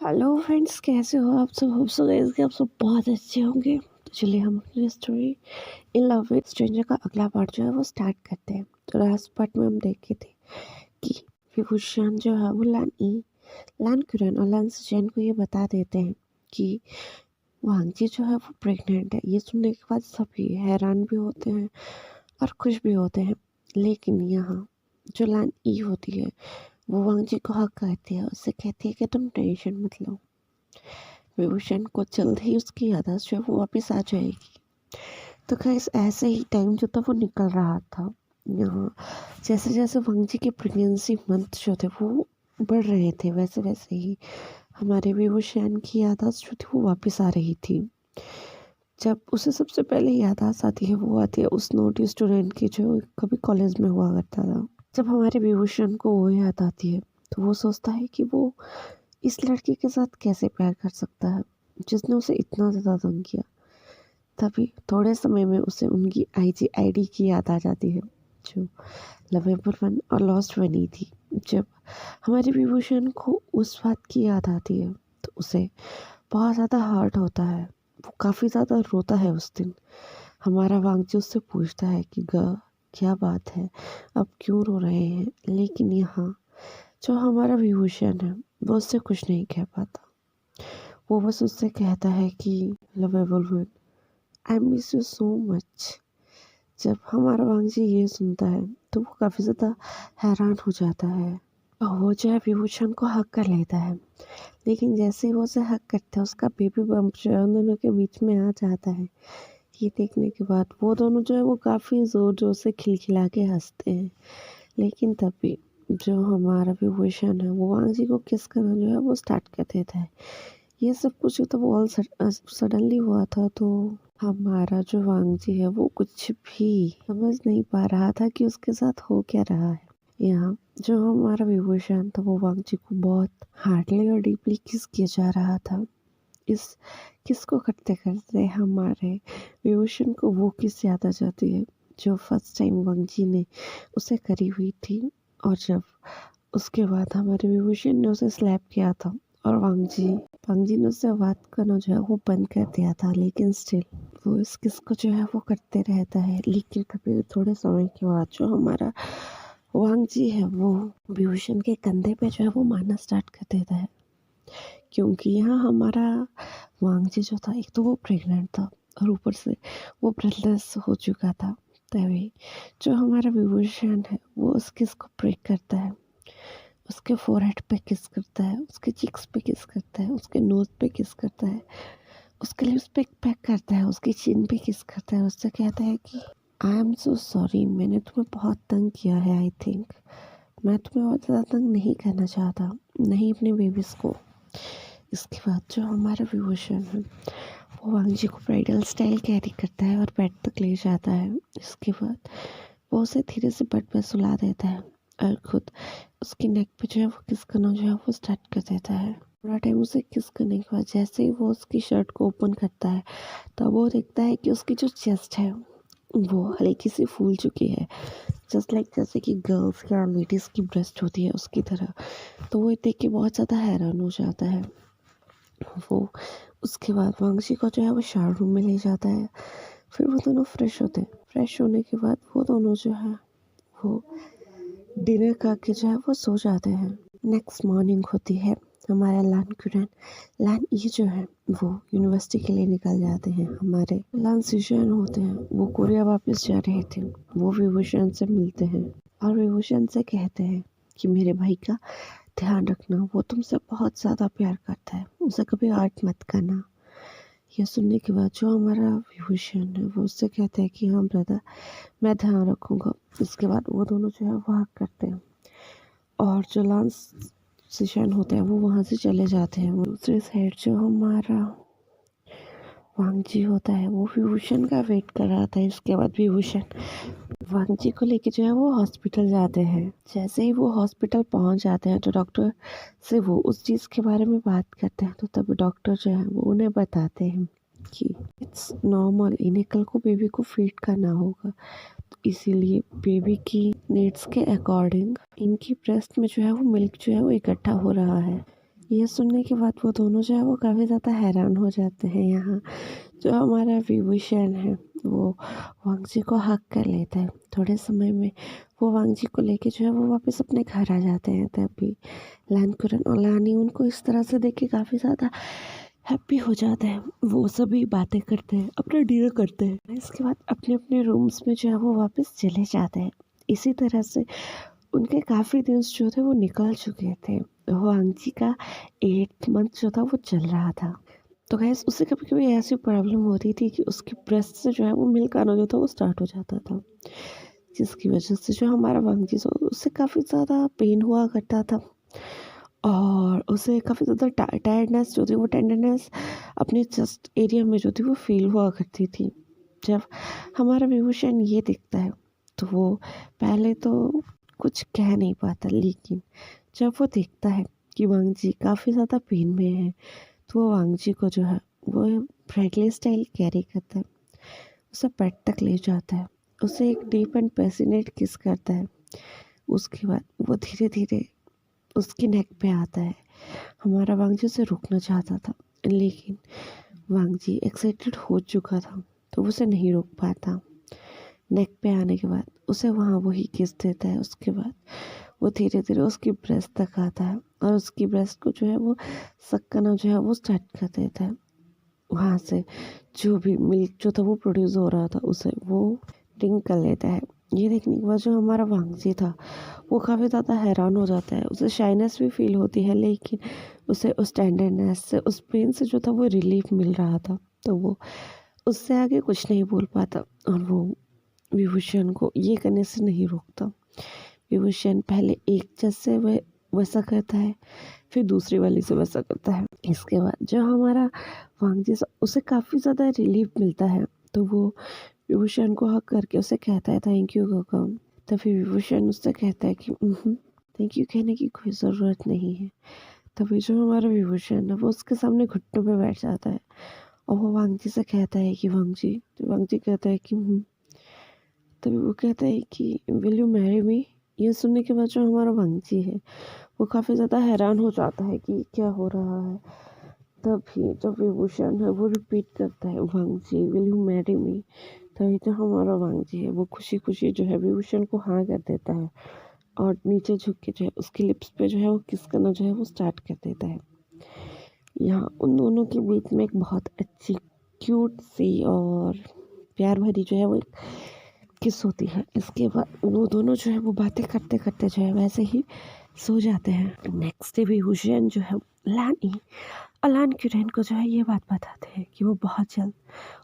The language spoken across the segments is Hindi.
हेलो फ्रेंड्स, कैसे हो आप सब? होप सो गाइस कि आप सब बहुत अच्छे होंगे। तो चलिए हम अपनी story in love with stranger का अगला पार्ट जो है वो स्टार्ट करते हैं। तो लास्ट पार्ट में हम देखे थे कि विभूषण जो है वो लान कुरन और लान सुजैन को ये बता देते हैं कि वांगजी जो है वो प्रेग्नेंट है। ये सुनने के बाद सभी हैरान भी होते हैं और खुश भी होते हैं। लेकिन यहाँ जो लान ई होती है वो वांगजी को हक करती है, उससे कहती है कि तुम टेंशन मत लो, विभूषण को जल्द ही उसकी याददाश्त जो है वो वापस आ जाएगी। तो गाइस ऐसे ही टाइम जो था वो निकल रहा था। यहाँ जैसे जैसे वांगजी के प्रेगनेंसी मंथ जो थे वो बढ़ रहे थे, वैसे वैसे ही हमारे विभूषण की याददाश्त जो थी वो वापस आ रही थी। जब उसे सबसे पहले याददाश्त आती है वो आती है उस नोटी स्टूडेंट की जो कभी कॉलेज में हुआ करता था। जब हमारे विभूषण को वो याद आती है तो वो सोचता है कि वो इस लड़के के साथ कैसे प्यार कर सकता है जिसने उसे इतना ज़्यादा तंग किया। तभी थोड़े समय में उसे उनकी आईजी आईडी की याद आ जाती है जो लवेबल वन और लॉस्ट बनी थी। जब हमारे विभूषण को उस बात की याद आती है तो उसे बहुत ज़्यादा हर्ट होता है, वो काफ़ी ज़्यादा रोता है उस दिन। हमारा वांगजी उससे पूछता है कि क्या बात है, अब क्यों रो रहे हैं? लेकिन यहाँ जो हमारा विभूषण है वो उससे कुछ नहीं कह पाता। वो बस उससे कहता है कि lovable one, I miss you so much. जब हमारा वांगजी ये सुनता है तो वो काफ़ी ज़्यादा हैरान हो जाता है और वो जो है विभूषण को हक कर लेता है। लेकिन जैसे ही वो उसे हक करता है उसका बेबी बम्प जो है उन दोनों के बीच में आ जाता है। ये देखने के बाद वो दोनों जो है वो काफ़ी ज़ोर ज़ोर से खिलखिला के हंसते हैं। लेकिन तभी जो हमारा विभूषण है वो वांगजी को किस करना जो है वो स्टार्ट कर देता है। ये सब कुछ तो वो ऑल सडनली हुआ था, तो हमारा जो वांगजी है वो कुछ भी समझ नहीं पा रहा था कि उसके साथ हो क्या रहा है। यहाँ जो हमारा विभूषण था वो वांगजी को बहुत हार्डली और डीपली किस किया जा रहा था। इस किस को करते करते हमारे विभूषण को वो किस याद आ जाती है जो फर्स्ट टाइम वांगजी ने उसे करी हुई थी। और जब उसके बाद हमारे विभूषण ने उसे स्लैप किया था और वांगजी ने उससे बात करना जो है वो बंद कर दिया था, लेकिन स्टिल वो इस किस को जो है वो करते रहता है। लेकिन कभी थोड़े समय के बाद जो हमारा वांगजी है वो विभूषण के कंधे पे जो है वो मारना स्टार्ट कर देता है, क्योंकि यहाँ हमारा वांगजी जो था एक तो वो प्रेग्नेंट था और ऊपर से वो ब्रेथलेस हो चुका था। तभी जो हमारा विभूषण है वो उस किस को ब्रेक करता है, उसके फोरहेड पे किस करता है, उसके चिक्स पे किस करता है, उसके नोज पे किस करता है, उसके लिप्स पे पैक करता है, उसकी चिन पे किस करता है। उससे कहता है कि आई एम सो सॉरी, मैंने तुम्हें बहुत तंग किया है। आई थिंक मैं तुम्हें बहुत ज़्यादा तंग नहीं करना चाहता, नहीं अपने बेबीज़ को। इसके बाद जो हमारा विभूषण है वो वांगजी को ब्राइडल स्टाइल कैरी करता है और बेड तक ले जाता है। इसके बाद वो उसे धीरे से बेड पर सुला देता है और खुद उसकी नेक पे जो है वो किस करना जो है वो स्टार्ट कर देता है। थोड़ा टाइम उसे किस करने के बाद जैसे ही वो उसकी शर्ट को ओपन करता है तब वो देखता है कि उसकी जो चेस्ट है वो हल्की सी फूल चुकी है, जस्ट लाइक जैसे कि गर्ल्स या लेडीज़ की ब्रेस्ट होती है उसकी तरह। तो वो देख के बहुत ज़्यादा हैरान हो जाता है। वो उसके बाद वांगजी को जो है वो शावर रूम में ले जाता है। फिर वो दोनों फ्रेश होते हैं। फ्रेश होने के बाद वो दोनों जो है वो डिनर करके जो है वो सो जाते हैं। नेक्स्ट मॉर्निंग होती है। हमारा लान ई जो है वो यूनिवर्सिटी के लिए निकल जाते हैं। हमारे लान सिशन होते हैं वो कोरिया वापस जा रहे थे। वो विभूषण से मिलते हैं और विभूषण से कहते हैं कि मेरे भाई का ध्यान रखना, वो तुमसे बहुत ज़्यादा प्यार करता है, उसे कभी हर्ट मत करना। यह सुनने के बाद जो हमारा विभूषण है वो उससे कहता है कि हाँ ब्रदर, मैं ध्यान रखूँगा। इसके बाद वो दोनों जो है वो हक करते हैं और जो लांस सिशन होता है वो वहाँ से चले जाते हैं। दूसरी साइड जो हमारा वांगजी होता है वो विभूषण का वेट कर रहा था। इसके बाद विभूषण वांगजी को लेके जो है वो हॉस्पिटल जाते हैं। जैसे ही वो हॉस्पिटल पहुंच जाते हैं तो डॉक्टर से वो उस चीज़ के बारे में बात करते हैं। तो तब डॉक्टर जो है वो उन्हें बताते हैं कि इट्स नॉर्मल, इन्हें कल को बेबी को फीड करना होगा, तो इसीलिए बेबी की नीड्स के अकॉर्डिंग इनकी ब्रेस्ट में जो है वो मिल्क जो है वो इकट्ठा हो रहा है। ये सुनने के बाद वो दोनों जो है वो काफ़ी ज़्यादा हैरान हो जाते हैं। यहाँ जो हमारा विभूषण है वो वांगजी को हक कर लेता है। थोड़े समय में वो वांगजी को लेके जो है वो वापस अपने घर आ जाते हैं। तभी लैनकुरन और लानी उनको इस तरह से देख के काफ़ी ज़्यादा हैप्पी हो जाते हैं। वो सभी बातें करते हैं, अपना डिनर करते हैं। इसके बाद अपने अपने रूम्स में जो है वो वापस चले जाते हैं। इसी तरह से उनके काफ़ी दिन जो थे वो निकल चुके थे। वांगजी का 8th मंथ जो था वो चल रहा था। तो गाइस उससे कभी-कभी ऐसी प्रॉब्लम होती थी कि उसके ब्रेस्ट से जो है वो मिल्क आना जो था वो स्टार्ट हो जाता था। जिसकी वजह से जो हमारा वांगजी उससे काफ़ी ज़्यादा पेन हुआ करता था और उसे काफ़ी ज़्यादा टायर्डनेस जो थी वो टेंडरनेस अपनी चेस्ट एरिया में जो थी वो फ़ील हुआ करती थी। जब हमारा विभूषण ये दिखता है तो वो पहले तो कुछ कह नहीं पाता, लेकिन जब वो देखता है कि वांगजी काफ़ी ज़्यादा पेन में है तो वो वांगजी को जो है वो फ्रेंडली स्टाइल कैरी करता है, उसे बेड तक ले जाता है, उसे एक डीप एंड पैसिनेट किस करता है। उसके बाद वो धीरे धीरे उसकी नेक पे आता है। हमारा वांगजी उसे रोकना चाहता था, लेकिन वांगजी एक्साइटेड हो चुका था तो उसे नहीं रोक पाता। नेक पे आने के बाद उसे वहाँ वही किस देता है। उसके बाद वो धीरे धीरे उसकी ब्रेस्ट तक आता है और उसकी ब्रेस्ट को जो है वो सक्कना जो है वो स्टार्ट कर देता है। वहाँ से जो भी मिल्क जो था वो प्रोड्यूस हो रहा था उसे वो ड्रिंक कर लेता है। ये देखने के बाद जो हमारा वांगजी था वो काफ़ी ज़्यादा हैरान हो जाता है। उसे शाइनेस भी फील होती है, लेकिन उसे उस टेंडरनेस से उस पेन से जो था वो रिलीफ मिल रहा था, तो वो उससे आगे कुछ नहीं बोल पाता और वो विभूषण को ये करने से नहीं रोकता। विभूषण पहले एक जैसे वह वैसा करता है, फिर दूसरी वाली से वैसा करता है। इसके बाद जो हमारा वांगजी उसे काफ़ी ज़्यादा रिलीफ मिलता है, तो वो विभूषण को हक करके उसे कहता है थैंक यू गौतम। तभी विभूषण उससे कहता है कि थैंक यू कहने की कोई ज़रूरत नहीं है। तभी जो हमारा विभूषण है वो उसके सामने घुटनों पे बैठ जाता है और वो वांगजी से कहता है कि वांगजी, तो वांगजी कहता है कि तभी वो कहता है कि विल यू मैरी मी। ये सुनने के बाद जो हमारा वांगजी है वो काफ़ी ज़्यादा हैरान हो जाता है कि क्या हो रहा है। तभी जब विभूषण है वो रिपीट करता है वांगजी विल यू मैरी मी, तभी जो हमारा वांगजी है वो खुशी खुशी जो है विभूषण को हाँ कर देता है और नीचे झुक के जो है उसकी लिप्स पे जो है वो किस करना जो है वो स्टार्ट कर देता है। यहाँ उन दोनों के बीच में एक बहुत अच्छी क्यूट सी और प्यार भरी जो है वो एक किस होती है। इसके बाद वो दोनों जो है वो बातें करते करते जो है वैसे ही सो जाते हैं। नेक्स्ट डे विभूषण जो है लानी अलान क्यूरेन को जो है ये बात बताते हैं कि वो बहुत जल्द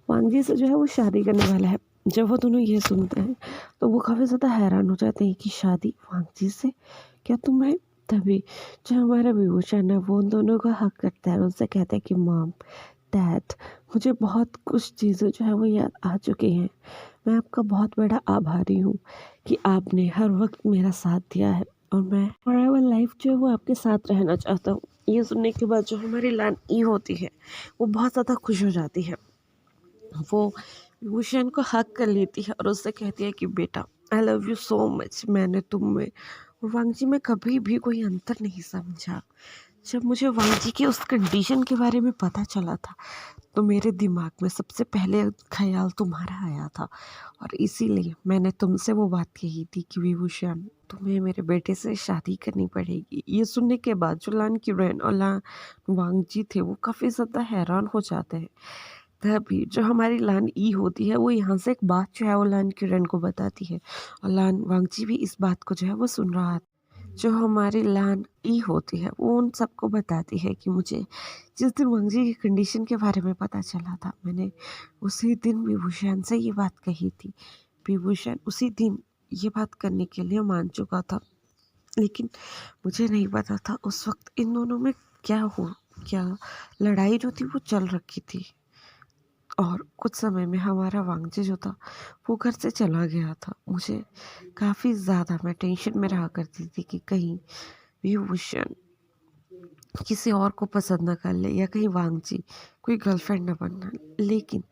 वांगजी से जो है वो शादी करने वाला है। जब वो दोनों ये सुनते हैं तो वो काफ़ी ज़्यादा हैरान हो जाते हैं कि शादी वांगजी से, क्या तुम्हें। तभी जो हमारा विभूषण है वो उन दोनों का हक करता है, उनसे कहता है कि मॉम डैड, मुझे बहुत कुछ चीज़ें जो है वो याद आ चुकी हैं। मैं आपका बहुत बड़ा आभारी हूँ कि आपने हर वक्त मेरा साथ दिया है और मैं फॉरएवर लाइफ जो है वो आपके साथ रहना चाहता हूँ। ये सुनने के बाद जो हमारी लानी होती है वो बहुत ज़्यादा खुश हो जाती है। वो विभूषण को हक कर लेती है और उससे कहती है कि बेटा I love you so much. मैंने तुम में और वांगजी में कभी भी कोई अंतर नहीं समझा। जब मुझे वांगजी की उस कंडीशन के बारे में पता चला था तो मेरे दिमाग में सबसे पहले ख्याल तुम्हारा आया था और इसीलिए मैंने तुमसे वो बात कही थी कि विभूषण तुम्हें मेरे बेटे से शादी करनी पड़ेगी। ये सुनने के बाद जो लान क्यूरेन और लान वांगजी थे वो काफ़ी ज़्यादा हैरान हो जाते हैं। तभी जो हमारी लान ई होती है वो यहाँ से एक बात जो है वो लान क्यूरेन को बताती है और लान वांगजी भी इस बात को जो है वो सुन रहा था। जो हमारी लान ई होती है वो उन सबको बताती है कि मुझे जिस दिन वांगजी की कंडीशन के बारे में पता चला था मैंने उसी दिन विभूषण से ये बात कही थी। विभूषण उसी दिन ये बात करने के लिए मान चुका था, लेकिन मुझे नहीं पता था उस वक्त इन दोनों में क्या लड़ाई जो थी वो चल रखी थी। और कुछ समय में हमारा वांगजी जो था वो घर से चला गया था। मुझे काफ़ी ज़्यादा मैं टेंशन में रहा करती थी कि कहीं विभूषण किसी और को पसंद न कर ले या कहीं वांगजी कोई गर्लफ्रेंड न बनना। लेकिन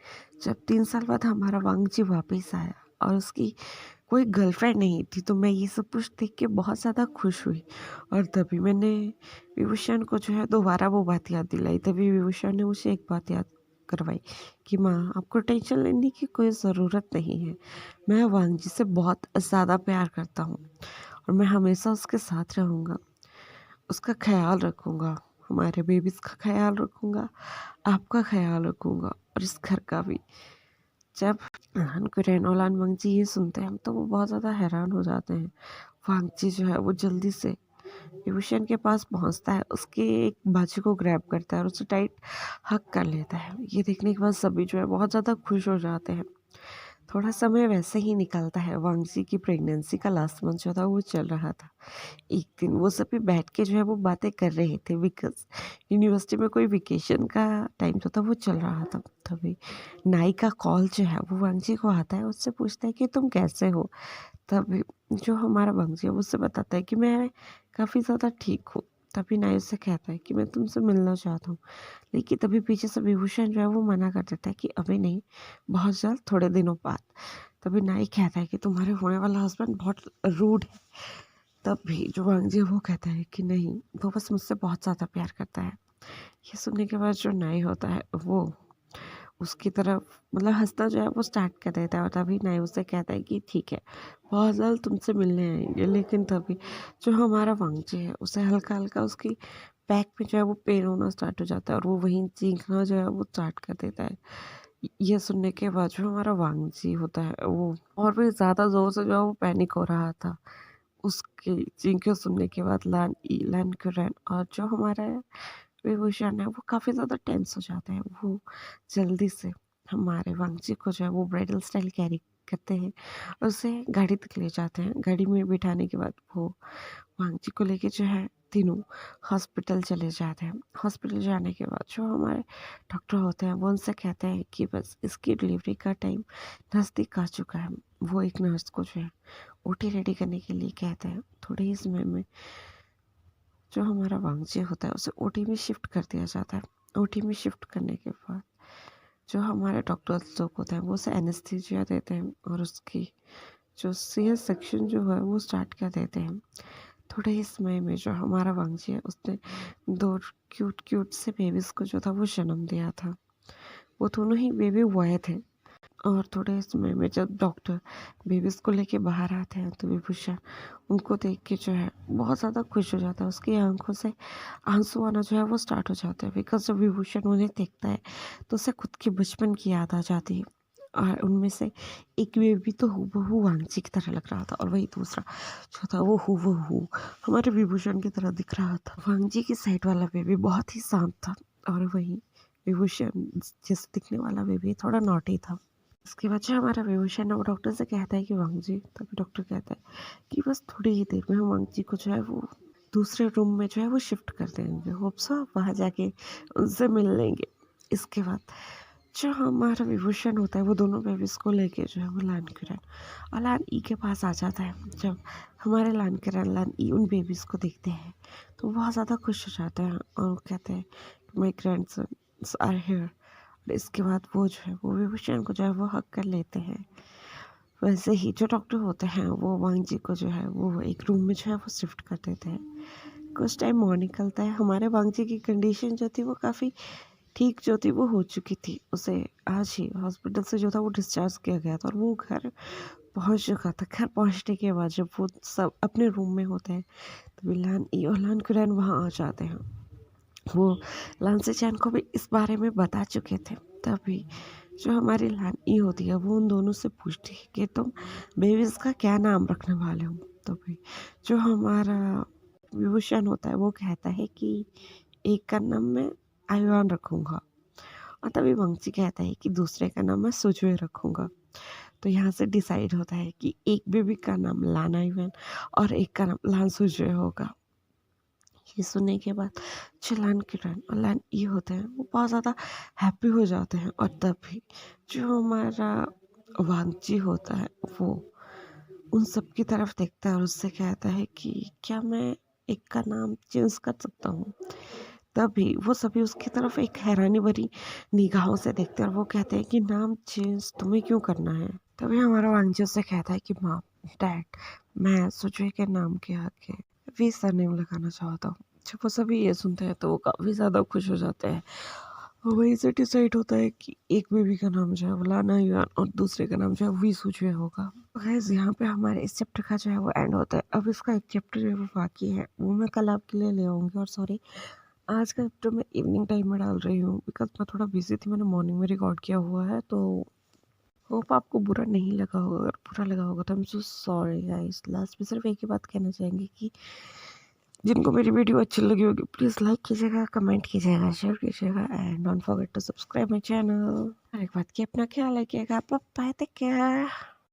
जब 3 साल बाद हमारा वांगजी वापस आया और उसकी कोई गर्लफ्रेंड नहीं थी। तो मैं ये सब कुछ देख के बहुत ज़्यादा खुश हुई और तभी मैंने विभूषण को जो है दोबारा वो बात याद दिलाई। तभी विभूषण ने मुझे एक बात याद करवाई कि माँ, आपको टेंशन लेने की कोई ज़रूरत नहीं है। मैं वांगजी से बहुत ज़्यादा प्यार करता हूँ और मैं हमेशा उसके साथ रहूँगा, उसका ख्याल रखूँगा, हमारे बेबीज़ का ख्याल रखूँगा, आपका ख्याल रखूँगा और इस घर का भी। जब कुरैन और लान वांगजी ये सुनते हैं तो वो बहुत ज़्यादा हैरान हो जाते हैं। वांगजी जो है वो जल्दी से विभूषण के पास पहुंचता है, उसके एक बाजू को ग्रैब करता है और उसे टाइट हक कर लेता है। ये देखने के बाद सभी जो है बहुत ज़्यादा खुश हो जाते हैं। थोड़ा समय वैसे ही निकलता है। वांगजी की प्रेगनेंसी का लास्ट मंथ जो था वो चल रहा था। एक दिन वो सभी बैठ के जो है वो बातें कर रहे थे बिकॉज यूनिवर्सिटी में कोई वेकेशन का टाइम जो था वो चल रहा था। तभी नाई का कॉल जो है वो वांगजी को आता है, उससे पूछता है कि तुम कैसे हो। तभी जो हमारा वांगजी है उससे बताता है कि मैं काफ़ी ज़्यादा ठीक हूँ। तभी नाई उससे कहता है कि मैं तुमसे मिलना चाहता हूँ, लेकिन तभी पीछे से विभूषण जो है वो मना कर देता है कि अभी नहीं, बहुत जल्द, थोड़े दिनों बाद। तभी नाई कहता है कि तुम्हारे होने वाला हस्बैंड बहुत रूड है। तब भी जो वांगजी है वो कहता है कि नहीं, वो बस मुझसे बहुत ज़्यादा प्यार करता है। ये सुनने के बाद जो नाई होता है वो उसकी तरफ मतलब हंसना जो है वो स्टार्ट कर देता है और तभी नाई उससे कहता है कि ठीक है, बहुत जल्द तुमसे मिलने आएंगे। लेकिन तभी जो हमारा वांगजी है उसे हल्का हल्का उसकी बैक में जो है वो पेन होना स्टार्ट हो जाता है और वो वहीं चीखना जो है वो स्टार्ट कर देता है। ये सुनने के बाद जो हमारा वांगजी होता है वो और भी ज़्यादा ज़ोर से जो है वो पैनिक हो रहा था। उसकी चीखें सुनने के बाद लान ई, लान कुरैन और जो हमारा विभूषण है वो काफ़ी ज़्यादा टेंस हो जाते हैं। वो जल्दी से हमारे वांगजी को जो है वो ब्राइडल स्टाइल कैरी करते हैं और उसे गाड़ी तक ले जाते हैं। गाड़ी में बिठाने के बाद वो वांगजी को लेके जो है तीनों हॉस्पिटल चले जाते हैं। हॉस्पिटल जाने के बाद जो हमारे डॉक्टर होते हैं वो उनसे कहते हैं कि बस इसकी डिलीवरी का टाइम नज़दीक आ चुका है। वो एक नर्स को जो है ओटी रेडी करने के लिए कहते हैं। थोड़े ही समय में जो हमारा वांगजी होता है उसे ओटी में शिफ्ट कर दिया जाता है। ओटी में शिफ्ट करने के बाद जो हमारे डॉक्टर्स लोग होते हैं वो उसे एनेस्थीसिया देते हैं और उसकी जो सीएस सेक्शन जो है वो स्टार्ट कर देते हैं। थोड़े ही समय में जो हमारा वांगजी है उसने 2 क्यूट क्यूट से बेबीज़ को जो था वो जन्म दिया था। वो दोनों ही बेबी बॉय थे। और थोड़े समय में जब डॉक्टर बेबीज़ को लेके बाहर आते हैं तो विभूषण उनको देख के जो है बहुत ज़्यादा खुश हो जाता है। उसकी आंखों से आंसू आना जो है वो स्टार्ट हो जाता है बिकॉज जब विभूषण उन्हें देखता है तो उसे खुद के बचपन की याद आ जाती है। और उनमें से एक बेबी तो हूबहू वांगजी की तरह लग रहा था और वही दूसरा जो था वो हूबहू हमारे विभूषण की तरह दिख रहा था। वांगजी की साइड वाला बेबी बहुत ही शांत था और वही विभूषण जैसे दिखने वाला बेबी थोड़ा नॉटी था। इसके बाद जो हमारा विभूषण है वो डॉक्टर से कहता है कि वांगजी, तभी डॉक्टर कहता है कि बस थोड़ी ही देर में हम वांगजी को जो है वो दूसरे रूम में जो है वो शिफ्ट कर देंगे। होप सो आप वहाँ जाके उनसे मिल लेंगे। इसके बाद जो हमारा विभूषण होता है वो दोनों बेबीज़ को लेके जो है वो लान किरण और लान ई के पास आ जाता है। जब हमारे लान किरण लान ई उन बेबीज़ को देखते हैं तो वो बहुत ज़्यादा खुश हो जाते हैं और वो कहते हैं कि my grandsons are here. इसके बाद वो जो है वो विभूषण को जो है वो हक कर लेते हैं। वैसे ही जो डॉक्टर होते हैं वो वांगजी को जो है वो एक रूम में जो है वो शिफ्ट कर देते हैं। कुछ टाइम और निकलता है। हमारे वांगजी की कंडीशन जो थी वो काफ़ी ठीक जो थी वो हो चुकी थी। उसे आज ही हॉस्पिटल से जो था वो डिस्चार्ज किया गया था और वो घर पहुंच चुका था। घर पहुंचने के बाद जब वो सब अपने रूम में होते हैं तो विलान ई और लान कुरैन वहाँ आ जाते हैं। वो लांसी चैन को भी इस बारे में बता चुके थे। तभी जो हमारी लानी होती है वो उन दोनों से पूछती है कि तुम बेबीज़ का क्या नाम रखने वाले हो। तभी जो हमारा विभूषण होता है वो कहता है कि एक का नाम मैं आयुआन रखूँगा और तभी वांगजी कहता है कि दूसरे का नाम मैं सुजुए रखूँगा। तो यहाँ से डिसाइड होता है कि एक बेबी का नाम लान आयुआन और एक का नाम लान सुजुए होगा। ये सुनने के बाद जो लान किरण और लान ई होते हैं वो बहुत ज़्यादा हैप्पी हो जाते हैं और तभी जो हमारा वांगजी होता है वो उन सब की तरफ देखता है और उससे कहता है कि क्या मैं एक का नाम चेंज कर सकता हूँ। तभी वो सभी उसकी तरफ एक हैरानी भरी निगाहों से देखते हैं और वो कहते हैं कि नाम चेंज तुम्हें क्यों करना है। तभी हमारा वांगजी उससे कहता है कि माँ, डैट मैं सुजय के नाम के आगे वी सरनेम लगाना चाहता हूँ। जब वो सभी ये सुनते हैं तो वो काफ़ी ज़्यादा खुश हो जाते हैं। और वहीं से डिसाइड होता है कि एक बेबी का नाम जो है वो लाना युआन और दूसरे का नाम जो है वी सुजय होगा। गाइस यहाँ पे हमारे इस चैप्टर का जो है वो एंड होता है। अब इसका एक चैप्टर जो है वो बाकी है, वो मैं कल आपके लिए ले आऊँगी। और सॉरी, आज का चैप्टर मैं इवनिंग टाइम में डाल रही हूँ बिकॉज़ मैं थोड़ा बिज़ी थी, मैंने मॉर्निंग में रिकॉर्ड किया हुआ है। तो होप आपको बुरा नहीं लगा होगा, अगर बुरा लगा होगा तो I am so sorry guys. Last में सिर्फ एक ही बात कहना चाहेंगे कि जिनको मेरी वीडियो अच्छी लगी होगी प्लीज़ लाइक कीजिएगा, कमेंट कीजिएगा, शेयर कीजिएगा and don't forget to subscribe my channel. और एक बात की अपना ख्याल रखिएगा, बाय बाय, टेक केयर।